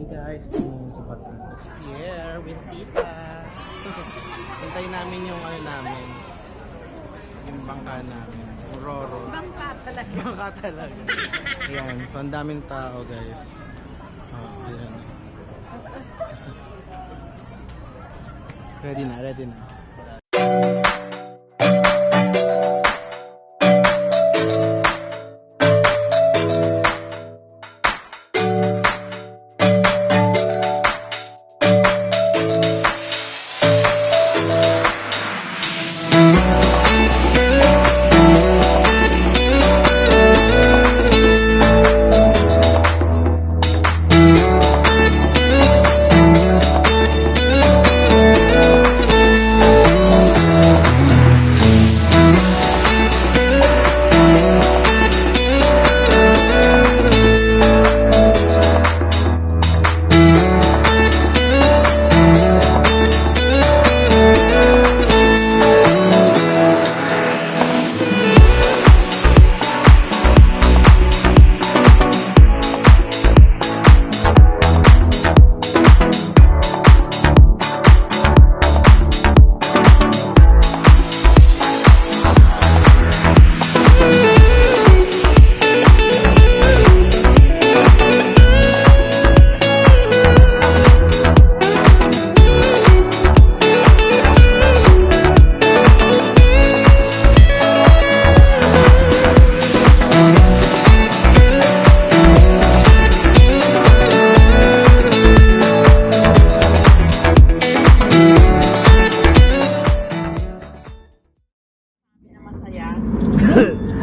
Hey guys, pumunta pa tayo sa Pierre with Tita. Hintayin namin yung ano namin. Yung bangka namin. Yung Roro. Bangka talaga. Bangka talaga. Ayan, so ang daming tao guys. Oh, ayan. Ready na, ready na.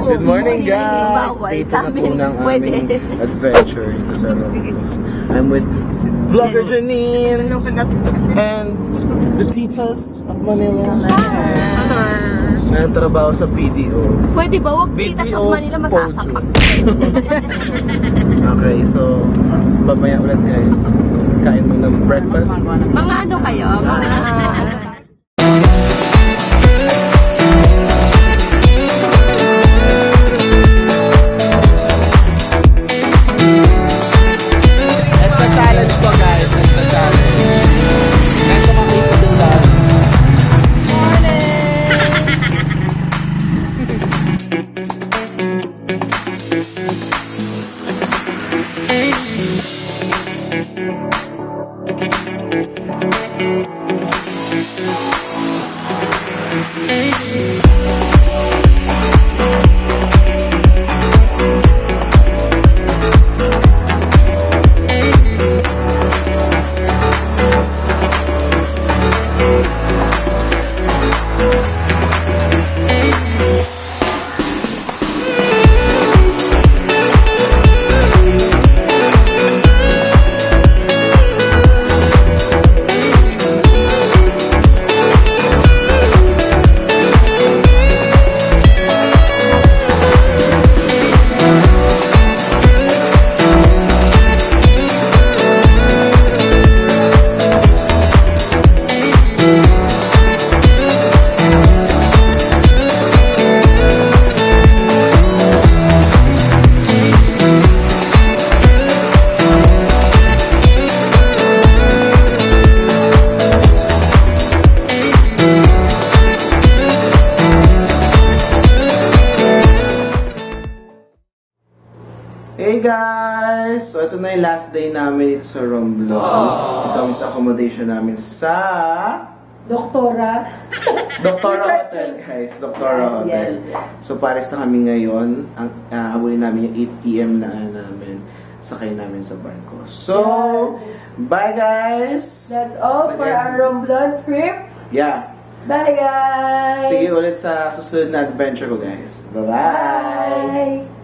Good morning guys! Dito na po ng aming adventure dito sa Romblon. I'm with vlogger Janine and the Titas of Manila. Nagtrabaho sa PDO. Pwede ba? Huwag Titas of Manila masasapak. Okay, so mamaya ulit guys. Kain mo ng breakfast. Mga ano kayo? Mga ano? Hey guys! So ito na yung last day namin dito sa Romblon. Ito ang accommodation namin sa Doktora Hotel guys. Doktora Hotel. Yes. So pares na kami ngayon. Ang habulin namin yung 8 PM na namin. Sakay namin sa barko. So, bye guys! That's all for our Romblon trip. Yeah. Bye guys! Sige ulit sa susunod na adventure ko guys. Bye-bye! Bye!